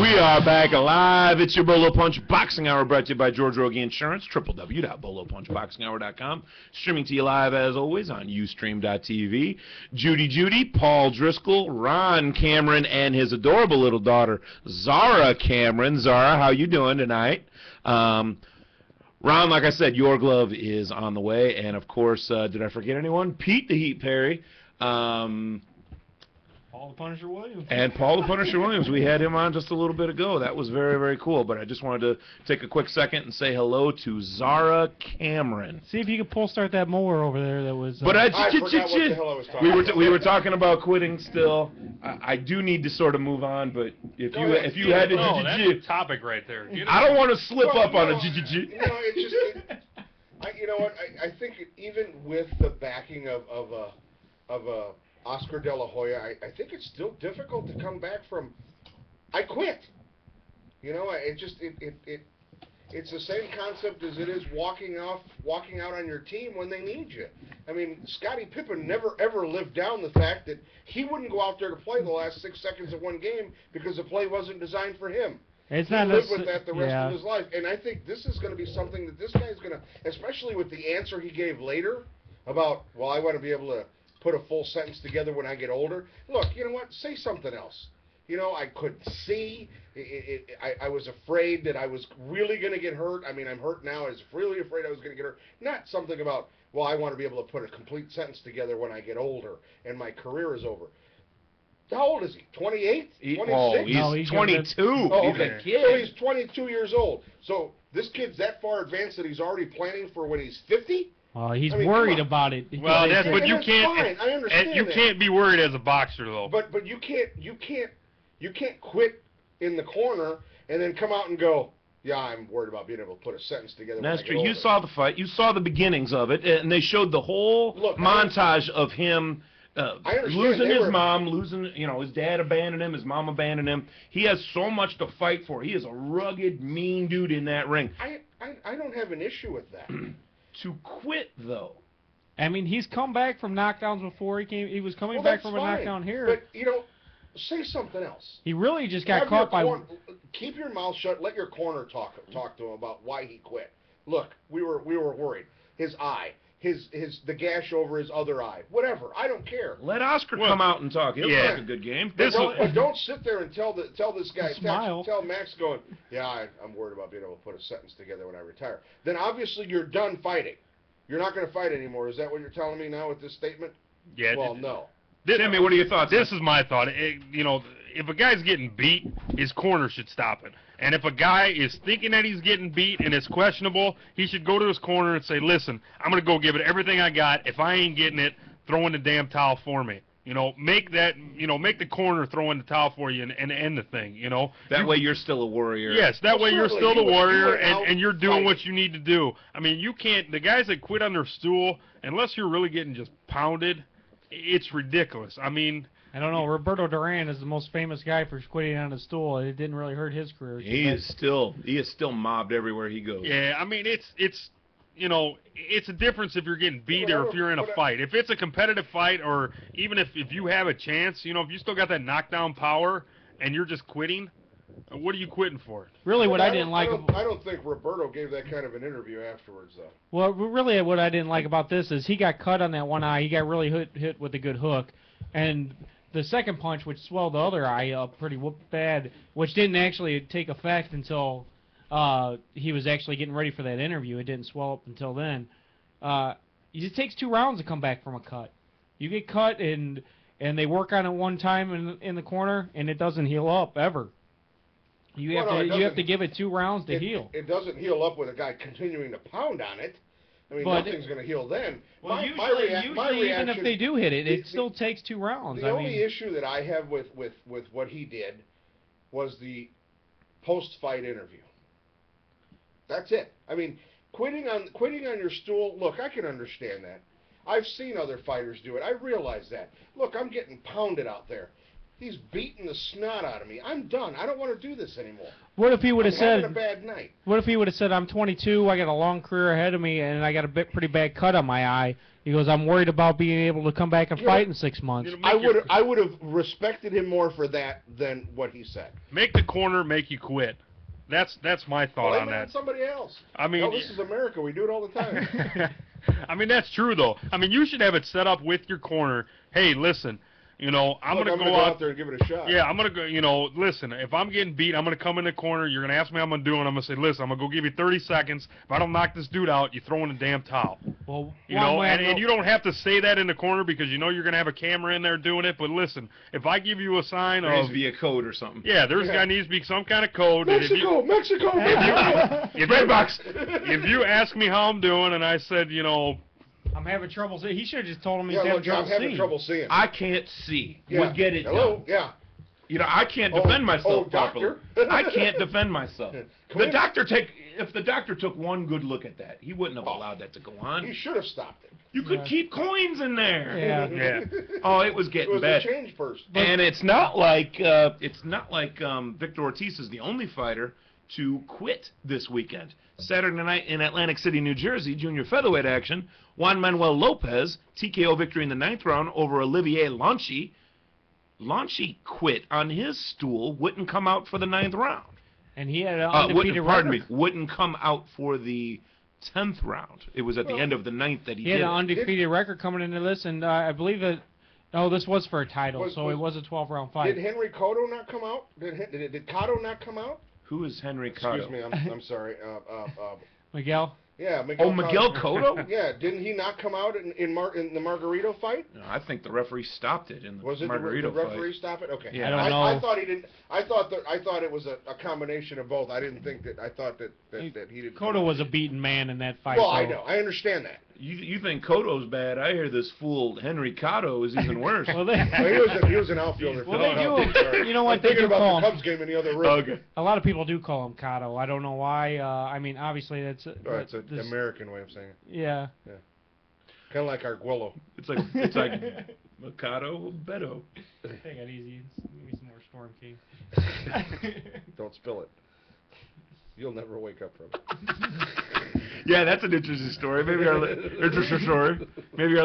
We are back live. It's your Bolo Punch Boxing Hour brought to you by George Rogie Insurance, www.bolopunchboxinghour.com. Streaming to you live, as always, on Ustream.tv. Judy, Paul Driscoll, Ron Cameron, and his adorable little daughter, Zara Cameron. Zara, how you doing tonight? Ron, like I said, your glove is on the way. And, of course, did I forget anyone? Pete the Heat Perry. Paul the Punisher Williams. And Paul the Punisher Williams. We had him on just a little bit ago. That was very, very cool. But I just wanted to take a quick second and say hello to Zara Cameron. See if you can pull start that mower over there that was... But I forgot what the hell I was talking about. We were talking about quitting still. I do need to sort of move on, but if you had to... Oh, that's a topic right there. I don't want to slip up on a... You know what? I think even with the backing of Oscar De La Hoya, I think it's still difficult to come back from, I quit. You know, it's the same concept as it is walking out on your team when they need you. I mean, Scottie Pippen never ever lived down the fact that he wouldn't go out there to play the last 6 seconds of one game because the play wasn't designed for him. It's he not lived with that the rest of his life. And I think this is going to be something that this guy's going to, especially with the answer he gave later about, well, I want to be able to put a full sentence together when I get older. Look, you know what? Say something else. You know, I couldn't see. I was afraid that I was really going to get hurt. I mean, I'm hurt now. I was really afraid I was going to get hurt. Not something about, well, I want to be able to put a complete sentence together when I get older and my career is over. How old is he? 28? 26? Oh, he's 22. Oh, okay. He's So he's 22 years old. So this kid's that far advanced that he's already planning for when he's 50? Well, he's worried about it. Well, that's what you can't. Fine. I understand you can't be worried as a boxer, though. But you can't quit in the corner and then come out and go, yeah, I'm worried about being able to put a sentence together. That's true. You saw the fight. You saw the beginnings of it, and they showed the whole montage of him losing his mom, losing, you know, his dad abandoned him, his mom abandoned him. He has so much to fight for. He is a rugged, mean dude in that ring. I don't have an issue with that. To quit, though. I mean, he's come back from knockdowns before. He was coming back from a knockdown here. But, you know, say something else. He really just got caught by... Keep your mouth shut. Let your corner talk to him about why he quit. Look, we were worried. His eye. The gash over his other eye. Whatever. I don't care. Let Oscar come out and talk. He'll talk a good game. But don't sit there and tell this guy, tell Max going, yeah, I'm worried about being able to put a sentence together when I retire. Then obviously you're done fighting. You're not going to fight anymore. Is that what you're telling me now with this statement? Yeah. Well, no. Jimmy, what are your thoughts? This is my thought. You know, if a guy's getting beat, his corner should stop it. And if a guy is thinking that he's getting beat and it's questionable, he should go to his corner and say, listen, I'm going to go give it everything I got. If I ain't getting it, throw in the damn towel for me. You know, make the corner throw in the towel for you and end the thing, you know. That way you're still a warrior. Yes, that way you're still the warrior and you're doing what you need to do. I mean, you can't, the guys that quit on their stool, unless you're really getting just pounded, it's ridiculous. I mean... I don't know. Roberto Duran is the most famous guy for quitting on a stool. It didn't really hurt his career. He is still mobbed everywhere he goes. Yeah, I mean it's you know, it's a difference if you're getting beat or if you're in a fight. If it's a competitive fight, or even if you have a chance, you know, if you still got that knockdown power and you're just quitting, what are you quitting for? Really, what I didn't like... I don't think Roberto gave that kind of an interview afterwards, though. Well, really, what I didn't like about this is he got cut on that one eye. He got really hit with a good hook. And the second punch, which swelled the other eye up pretty bad, which didn't actually take effect until he was actually getting ready for that interview. It didn't swell up until then. It just takes 2 rounds to come back from a cut. You get cut, and they work on it one time in the corner, and it doesn't heal up ever. You have to give it 2 rounds to heal. It doesn't heal up with a guy continuing to pound on it. I mean, nothing's going to heal then. Well, usually even if they do hit it, it still takes 2 rounds. The only issue that I have with what he did was the post-fight interview. That's it. I mean, quitting on your stool, look, I can understand that. I've seen other fighters do it. I realize that. Look, I'm getting pounded out there. He's beating the snot out of me. I'm done. I don't want to do this anymore. What if he would have I'm said? having a bad night. What if he would have said, "I'm 22, I got a long career ahead of me, and I got a pretty bad cut on my eye." He goes, "I'm worried about being able to come back and fight in 6 months." I would have respected him more for that than what he said. Make the corner make you quit. That's my thought Blame on it that. on somebody else. I mean, no, this is America. We do it all the time. I mean, that's true though. I mean, you should have it set up with your corner. Hey, listen. You know, I'm going to go out there and give it a shot. Yeah, I'm going to go, you know, listen, if I'm getting beat, I'm going to come in the corner. You're going to ask me how I'm going to do, and I'm going to say, listen, I'm going to go give you 30 seconds. If I don't knock this dude out, you throw in a damn towel. Well, you know, and you don't have to say that in the corner because you know you're going to have a camera in there doing it. But listen, if I give you a sign There needs of... to be a code or something. Yeah, there's going to be some kind of code. Mexico! Red box! If you ask me how I'm doing and I said, you know... I'm having trouble seeing. He should have just told him he's Yeah, having look, trouble I'm having seeing. trouble seeing. I can't see. Yeah. Would get it Hello? done. Yeah. You know, I can't defend myself doctor. properly. I can't defend myself. Come in. If the doctor took one good look at that, he wouldn't have allowed that to go on. He should have stopped it. You could keep coins in there. Yeah. Yeah. Oh, it was getting It was bad. a change purse. And it's not like Victor Ortiz is the only fighter to quit this weekend. Saturday night in Atlantic City, New Jersey, junior featherweight action. Juan Manuel Lopez, TKO victory in the 9th round over Olivier Lanchi. Lanchi quit on his stool, wouldn't come out for the 9th round. And he had an undefeated record. Wouldn't come out for the 10th round. It was at the end of the 9th that he had did an it. undefeated record coming into this, and I believe that. Oh, this was for a title, it was a 12-round fight. Did Henry Cotto not come out? Did Cotto not come out? Who is Henry Cotto? Excuse me, I'm sorry. Miguel? Yeah, Miguel. Oh, Miguel Cotto? Yeah, didn't he not come out in the Margarito fight? No, I think the referee stopped it in the Was it Margarito the referee stop it? Okay. Yeah. I don't know. I thought he didn't. I thought it was a combination of both. I didn't think that. I thought that he didn't. Cotto was a beaten man in that fight. Well, I know. I understand that. You think Cotto's bad? I hear this fool Henry Cotto is even worse. Well, He was an outfielder. Well, they do. You know what? I'm They thinking do about call the him. Cubs game in the other room. Okay. A lot of people do call him Cotto. I don't know why. I mean, obviously that's. It's an American way of saying it. Yeah. Kind of like Arguello. It's like Mikado Beto. Take it easy. Maybe some more Storm King. Don't spill it. You'll never wake up from it. Yeah, that's an interesting story. Maybe our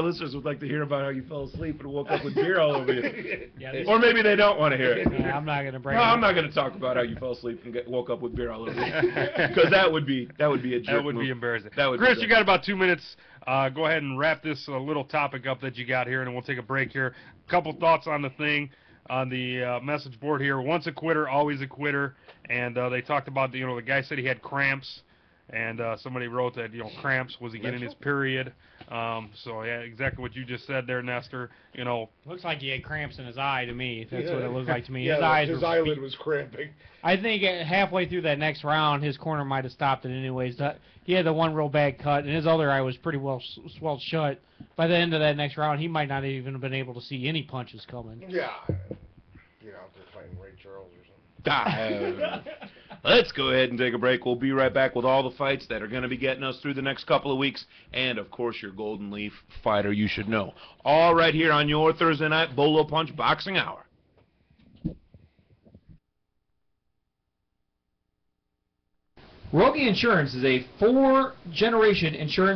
listeners would like to hear about how you fell asleep and woke up with beer all over you. Yeah, Or maybe they don't want to hear it. Yeah, I'm not gonna bring. No, it up. I'm not going to talk about how you fell asleep and woke up with beer all over you. Because that would be a jerk That would move. be embarrassing. That would Chris, be you got about 2 minutes. Go ahead and wrap this little topic up that you got here, and then we'll take a break here. Couple thoughts on the thing, on the message board here. Once a quitter, always a quitter. And they talked about, the guy said he had cramps. And somebody wrote that, cramps, was he getting his period? So, yeah, exactly what you just said there, Nestor. Looks like he had cramps in his eye to me. That's what it looked like to me. Yeah, his his eyelid was cramping. I think halfway through that next round, his corner might have stopped it anyways. He had the one real bad cut, and his other eye was pretty well swelled shut. By the end of that next round, he might not even have been able to see any punches coming. Yeah. They're fighting Ray Charles or something. Let's go ahead and take a break. We'll be right back with all the fights that are going to be getting us through the next couple of weeks. And, of course, your Golden Leaf fighter you should know. All right here on your Thursday night Bolo Punch Boxing Hour. Rogie Insurance is a 4-generation insurance